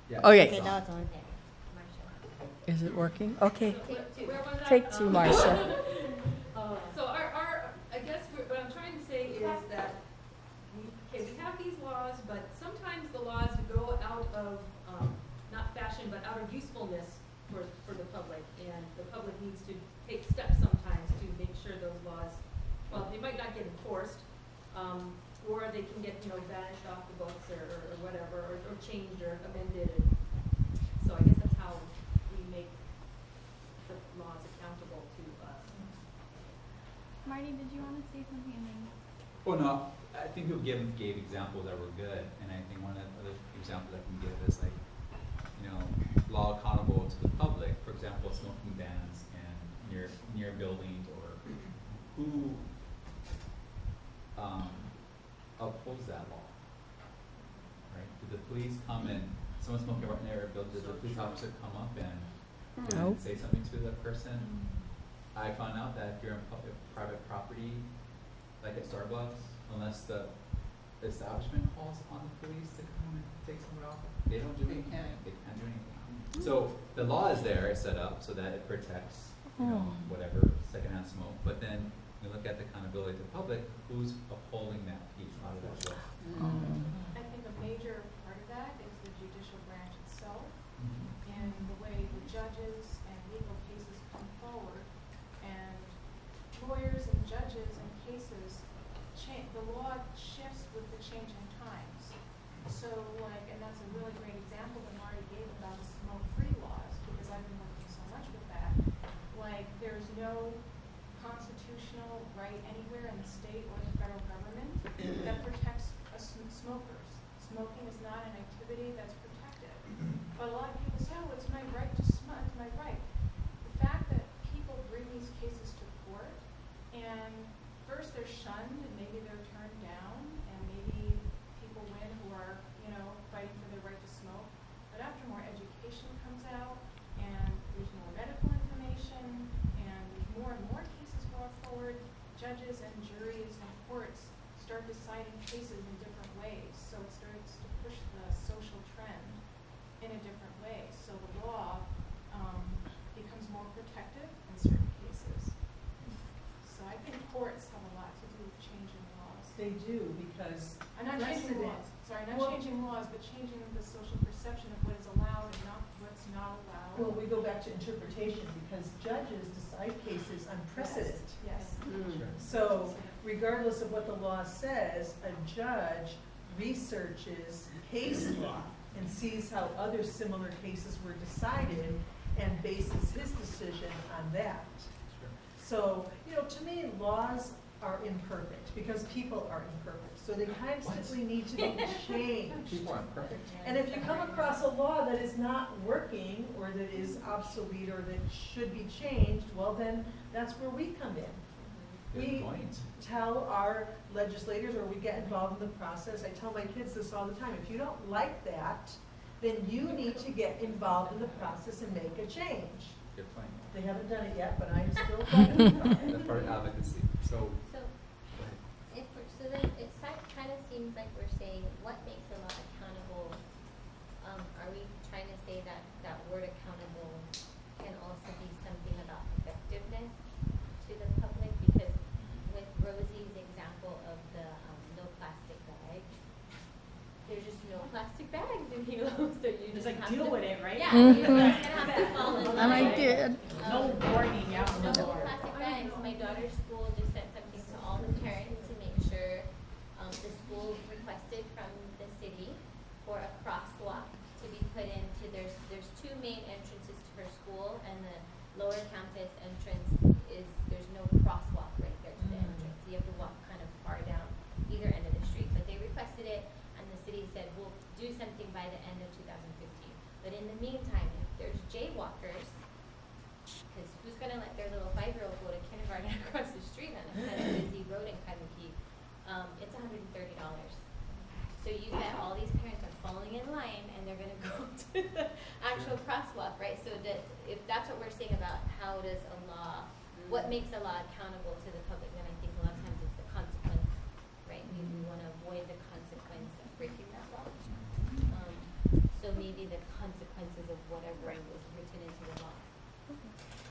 Yeah. Okay. Okay, now it's on. Is it working? Okay. Where was I? Take two, Marcia. So I guess what I'm trying to say is that we have these laws, but sometimes the laws go out of, not fashion, but out of usefulness for the public. And the public needs to take steps sometimes to make sure those laws, well, they might not get enforced, or they can get, banished off the books or whatever, or changed or amended. So I guess that's how we make the laws accountable to us. Marty, did you want to say something? Well, no, I think people gave examples that were good, and I think one of the other examples I can give is like, law accountable to the public. For example, smoking bans and near buildings, or who upholds that law, right? Did the police come and someone's smoking right near a building? Did the police officer come up and No. say something to the person? I found out that if you're in private property, like at Starbucks, unless the establishment calls on the police to come and take someone off, they don't do anything. They can't do anything. So the law is there, it's set up so that it protects, whatever secondhand smoke. But then you look at the accountability to the public, who's upholding that piece out of that law? I think a major part of that is the judicial branch itself, and the way the judges and legal cases come forward, and lawyers and judges and cases, the law shifts with the changing times. So and that's a really great example that Marty gave about the smoke-free laws, because I've been working so much with that. There's no constitutional right anywhere in the state or the federal government that protects smokers. Smoking is not an activity that's protected. But a lot of people say, oh, it's my right to smoke, it's my right. The fact that people bring these cases to court, and first they're shunned, and maybe they're turned down, and maybe people win who are, fighting for their right to smoke. But after more education comes out, and there's more medical information, and there's more and more cases brought forward, judges and juries and courts start deciding cases in different ways. So it starts to push the social trend in a different way. So the law becomes more protective in certain cases. So I think courts have a lot to do with changing laws. They do, because I'm not changing laws. Sorry, not changing laws, but changing the social perception of what is allowed and not what's not allowed. Well, we go back to interpretation, because judges decide cases on precedent. Yes. So regardless of what the law says, a judge researches case law and sees how other similar cases were decided and bases his decision on that. So, to me, laws are imperfect because people are imperfect. So they constantly need to be changed. People aren't perfect. And if you come across a law that is not working, or that is obsolete, or that should be changed, well then that's where we come in. We tell our legislators, or we get involved in the process. I tell my kids this all the time. If you don't like that, then you need to get involved in the process and make a change. Good point. They haven't done it yet, but I'm still fighting. That's part of advocacy. So then it kind of seems like we're saying what makes a law accountable. Are we trying to say that that word accountable can also be something about effectiveness to the public? Because with Rosie's example of the no plastic bag, there's just no plastic bags in Hilo, so you just have deal to, with it, right? Yeah, you're just gonna have to fall in line. And I did. No warning out on the No door. plastic bags. My daughter's school just sent something to all the parents to make sure the school requested from the city for a crosswalk to be put into, there's two main entrances to her school, and the lower campus entrance there's no crosswalk right there to the entrance. You have to walk kind of far down either end of the street. But they requested it, and the city said, we'll do something by the end of 2015. But in the meantime, if there's jaywalkers, because who's going to let their little 5-year-old go to kindergarten across the street on a kind of busy road in Kabuki? It's $130. So you bet all these parents are falling in line, and they're going to go to the actual crosswalk, right? So if that's what we're saying about how does a law, what makes a law accountable to the public, then I think a lot of times it's the consequence, right? We want to avoid the consequence of breaking that law. So maybe be the consequences of whatever was written into the law.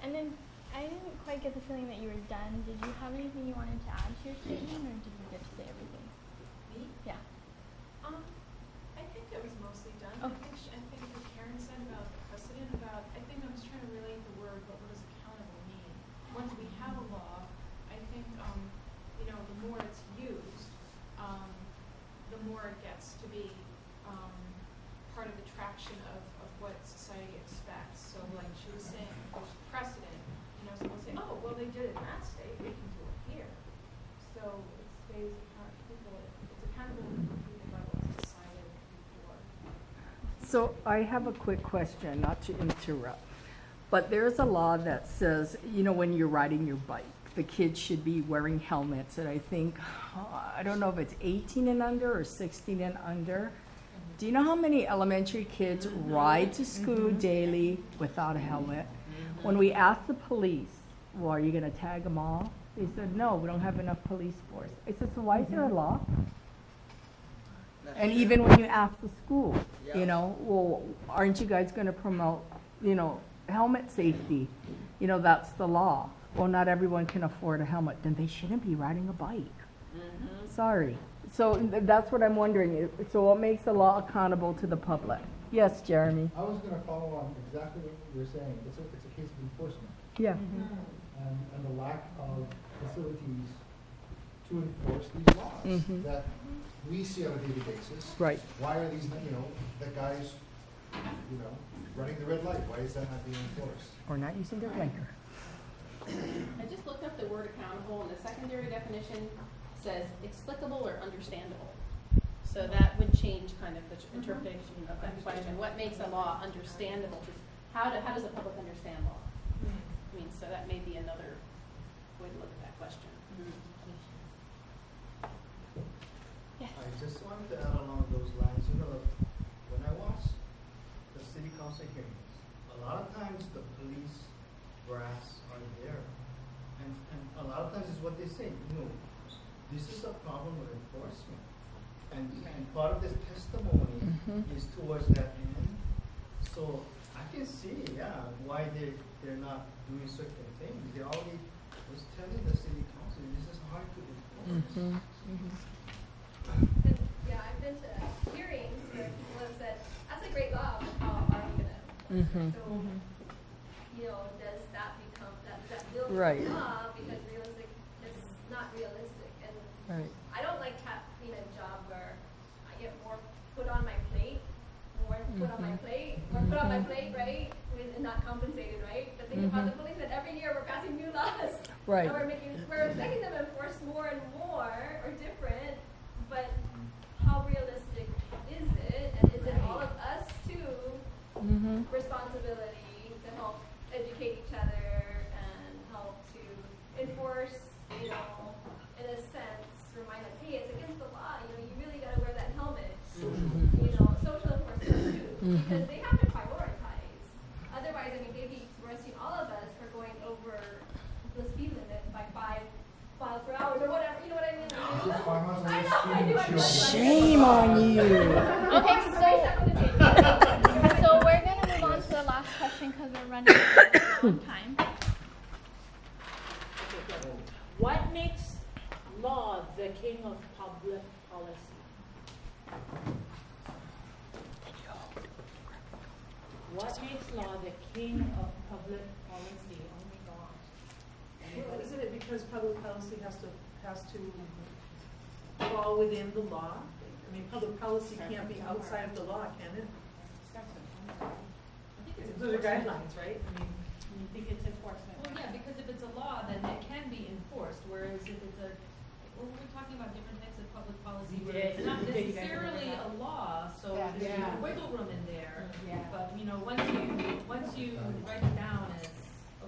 And then I didn't quite get the feeling that you were done. Did you have anything you wanted to add to your statement, or did you get to say everything? Me? Yeah. I think it was mostly done. Oh. I think what Karen said about the precedent I think I was trying to relate the word, but what does accountable mean? Once we have a law, I think, you know, the more it's used, the more it gets to be, part of the traction of what society expects. So like she was saying, there's precedent, you know, someone say, oh, well, they did it in that state, we can do it here. So it stays accountable, it's accountable to people by what's decided before. So I have a quick question, not to interrupt, but there's a law that says, you know, when you're riding your bike, the kids should be wearing helmets, and I think, I don't know if it's 18 and under or 16 and under. Do you know how many elementary kids ride to school daily without a helmet? When we asked the police, well, are you gonna tag them all? They said, no, we don't have enough police force. I said, so why is there a law? And even when you ask the school, you know, well, aren't you guys gonna promote, you know, helmet safety? You know, that's the law. Well, not everyone can afford a helmet, then they shouldn't be riding a bike. Sorry. So that's what I'm wondering. So what makes the law accountable to the public? Yes, Jeremy? I was gonna follow on exactly what you were saying. It's a case of enforcement Yeah. and the lack of facilities to enforce these laws that we see on a daily basis. Right. Why are these, you know, the guys, you know, running the red light? Why is that not being enforced? Or not using their blinker. I just looked up the word accountable, and the secondary definition says explicable or understandable. So that would change kind of the interpretation of that question. What makes a law understandable? How does the public understand law? I mean, so that may be another way to look at that question. Yes. I just wanted to add along those lines, you know, when I watch the city council hearings, a lot of times the police brass are there. And a lot of times it's what they say, you know, this is a problem with enforcement. And part of this testimony is towards that end. So I can see, yeah, why they're not doing certain things. They already was telling the city council this is hard to enforce. And, yeah, I've been to hearings where people have said, that's a great law, but how are we gonna enforce it? So, you know, does that become, does that build Right. a law because realistic, it's not realistic. And Right. I don't like being in a job where I get more put on my plate, more put on my plate, more put on my plate, right? And not compensated, right? But think about the police that every year we're passing new laws. Right. And we're making them enforce more and more or different, but how realistic is it? And is it all of us too responsibility to help educate each other and help to enforce, you know, in a sense, remind us, hey, it's against the law, you know, you really gotta wear that helmet. You know, social enforcement too, because they have to prioritize. Otherwise, I mean, they'd be arresting all of us for going over the speed limit by 5 miles per hour or whatever, you know what I mean? I know, I do. Shame on you. Okay, so we're gonna move on to the last question because we're running out of time. What makes law the king of public policy? What makes law the king of public policy? Oh my gosh. Well, isn't it because public policy has to fall within the law? I mean, public policy can't be outside of the law, can it? Those are guidelines, right? I mean, I think it's enforcement. Well, yeah, because if it's a law, then it can be enforced, whereas if it's well, we're talking about different types of public policy where it's not necessarily a law, so there's wiggle room in there. But, you know, once you write it down as,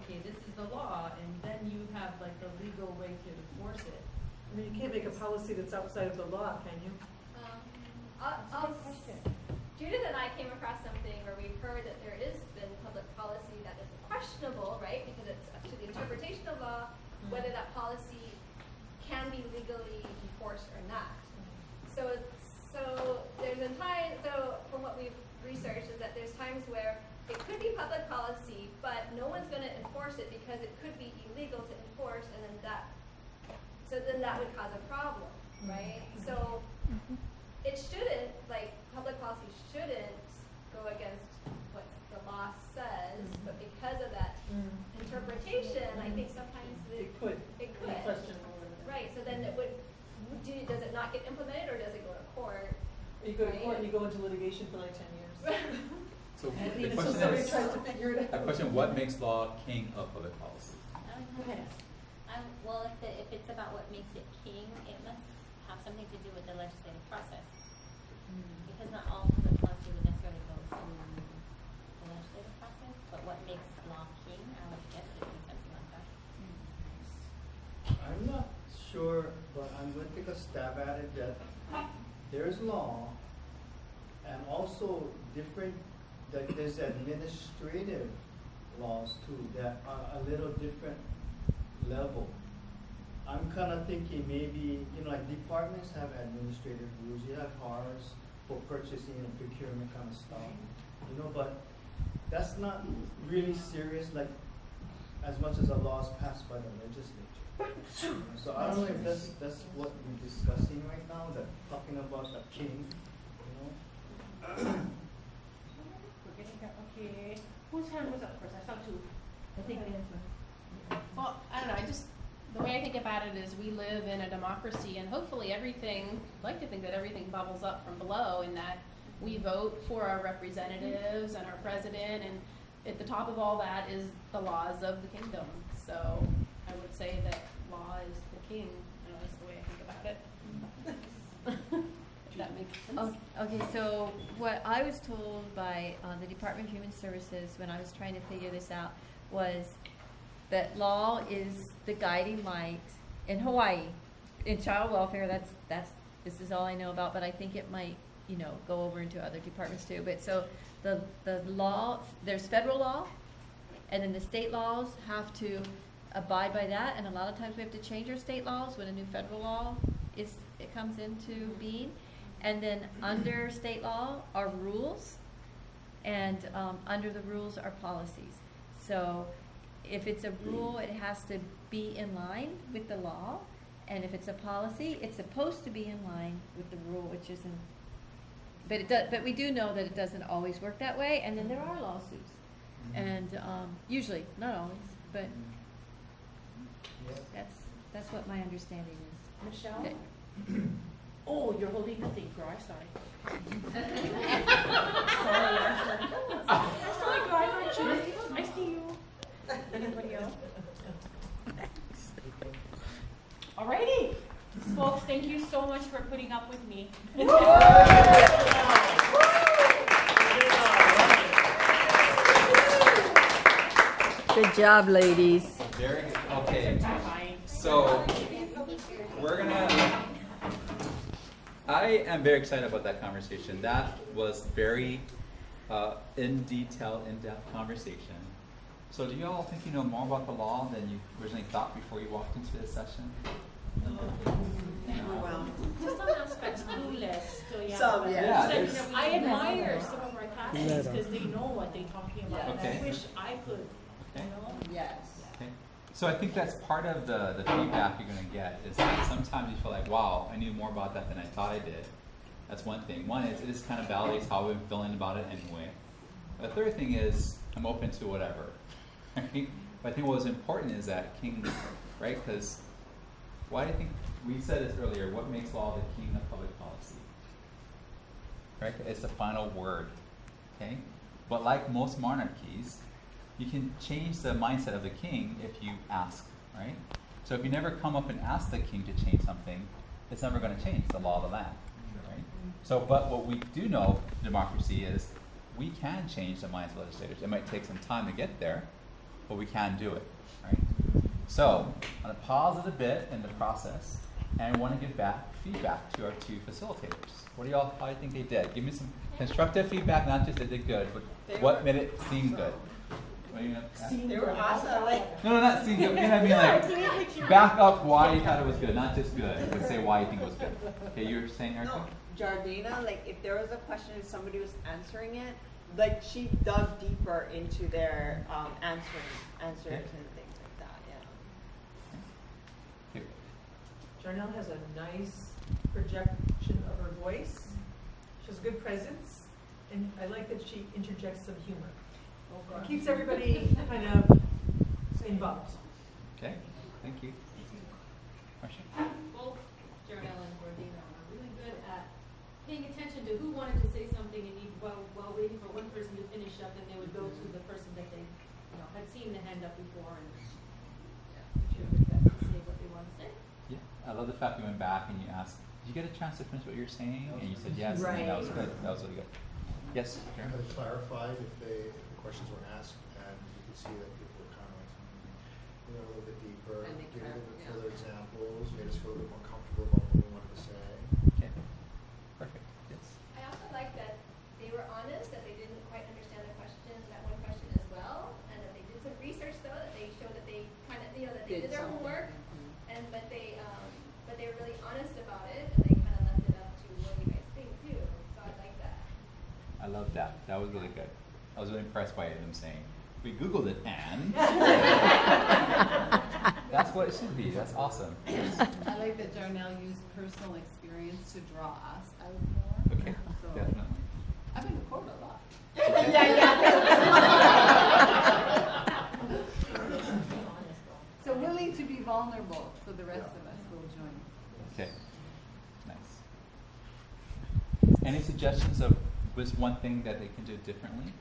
okay, this is the law, and then you have like the legal way to enforce it. I mean, you can't make a policy that's outside of the law, can you? Judith and I came across something where we've heard that there has been public policy that is questionable, right? Because it's up to the interpretation of law, whether that policy can be legally enforced or not. So there's a time, so from what we've researched, researched is that there's times where it could be public policy, but no one's gonna enforce it because it could be illegal to enforce, and then that would cause a problem, right? So it shouldn't, like, public policy shouldn't go against what the law says, but because of that interpretation, I think sometimes It could. It Be could. questionable. Right, so then it would, does it not get implemented, or does it go to court? You go to Right. court and you go into litigation for like 10 years. So And the even so question somebody is, tries to figure it the out. question, what makes law king of public policy? Well, if it's about what makes it king, it must have something to do with the legislative process. Because not all public policy would necessarily go through the legislative process, but what makes law king, I would guess it would be something like that. I'm not sure, but I'm going to take a stab at it that there's law and also there's administrative laws too that are a little different level. I'm kind of thinking maybe, like departments have administrative rules. You have HARs for purchasing and procurement kind of stuff, but that's not really serious, like as much as a law is passed by the legislature. So I don't know if that's what we're discussing right now, that talking about the king, We're getting there. Okay. Whose hand was up first? I saw two. I think well, I don't know, the way I think about it is we live in a democracy, and hopefully everything, I'd like to think that everything bubbles up from below, and that we vote for our representatives and our president, and at the top of all that is the laws of the kingdom. So I would say that law is the king, is the way I think about it. If that makes sense. Okay, so what I was told by the Department of Human Services when I was trying to figure this out was that law is the guiding light in Hawaii. In child welfare, this is all I know about, but I think it might, go over into other departments too. But so the law, there's federal law, and then the state laws have to abide by that, and a lot of times we have to change our state laws when a new federal law it comes into being. And then under state law are rules, and under the rules are policies. So if it's a rule, it has to be in line with the law, and if it's a policy, it's supposed to be in line with the rule, which isn't. But it does. But we do know that it doesn't always work that way, and then there are lawsuits, and usually, not always, but that's what my understanding is. Michelle? Oh, you're holding the thing, girl. I'm sorry. Sorry, girl. I see you. Anybody else? Alrighty. Folks, thank you so much for putting up with me. Good job, ladies. Very good. Okay. So I am very excited about that conversation. That was very in detail, in-depth conversation. So do you all think you know more about the law than you originally thought before you walked into this session? To some aspects, clueless. So yeah. Some, yeah. I admire some of our classmates because they know what they're talking about. Okay. And I wish I could. Okay. Yes. Okay. So I think that's part of the feedback you're going to get is that sometimes you feel like, wow, I knew more about that than I thought I did. That's one thing. One is it just kind of validates how we've been feeling about it anyway. The third thing is I'm open to whatever. Right? But I think what was important is that king, right? Because why do you think we said this earlier? What makes law the king of public policy? Right? It's the final word. Okay. But like most monarchies, you can change the mindset of the king if you ask, right? So if you never come up and ask the king to change something, it's never going to change the law of the land, right? So, but what we do know, democracy, is we can change the minds of legislators. It might take some time to get there, but we can do it, right? So, I'm going to pause it a bit in the process, and I want to give back feedback to our two facilitators. How do you think they did? Give me some constructive feedback, not just they did good, but what made it seem good? They were awesome. No, not seem good. I mean, like, back up why you thought it was good, not just good. You can say why you think it was good. Okay, you were saying, Erica? No, Jardina, like, if there was a question and somebody was answering it, like she dug deeper into their answers and things like that. Yeah. Jarnell has a nice projection of her voice. She has a good presence, and I like that she interjects some humor. It keeps everybody kind of involved. Okay, thank you. Question? Both Jarnell and Gordina are really good at paying attention to who wanted to say something and while waiting for one person to finish up, and they would go to the person that they, had seen the hand up before and make sure they got to say what they want to say. Yeah, I love the fact you went back and you asked, did you get a chance to finish what you're saying? And you said yes, and that was good. That was really good. Yes, Kind of clarified if the questions were asked, and you could see that people were kind of like, a little bit deeper, gave a little bit further examples, made us feel a bit more comfortable about what we wanted to say. Okay, perfect. Yes. I also like that they were honest, that they didn't quite understand the question, that one question as well, and that they did some research though, that they showed that they kind of, that they did their homework, and but they were really honest about it, and they kind of left it up to what you guys think too. So I like that. I love that. That was really good. I was really impressed by them saying, we Googled it and. That's what it should be. That's awesome. I like that Jarnell used personal experience to draw us out more. Okay, So, definitely. I've been recorded a lot. So willing to be vulnerable for the rest of us will join. Okay, nice. Any suggestions of what's one thing that they can do differently?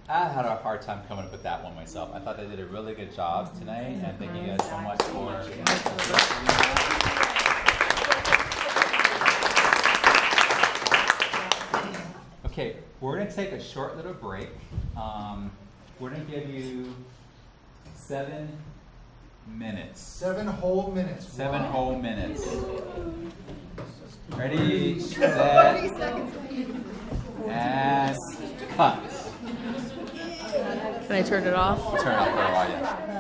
I had a hard time coming up with that one myself. I thought they did a really good job tonight, and thank you guys so much for. Okay, we're gonna take a short little break. We're gonna give you 7 minutes. 7 whole minutes. 7 Wow. whole minutes. Ready, set, and cut. Can I turn it off? Turn off for a while, yeah.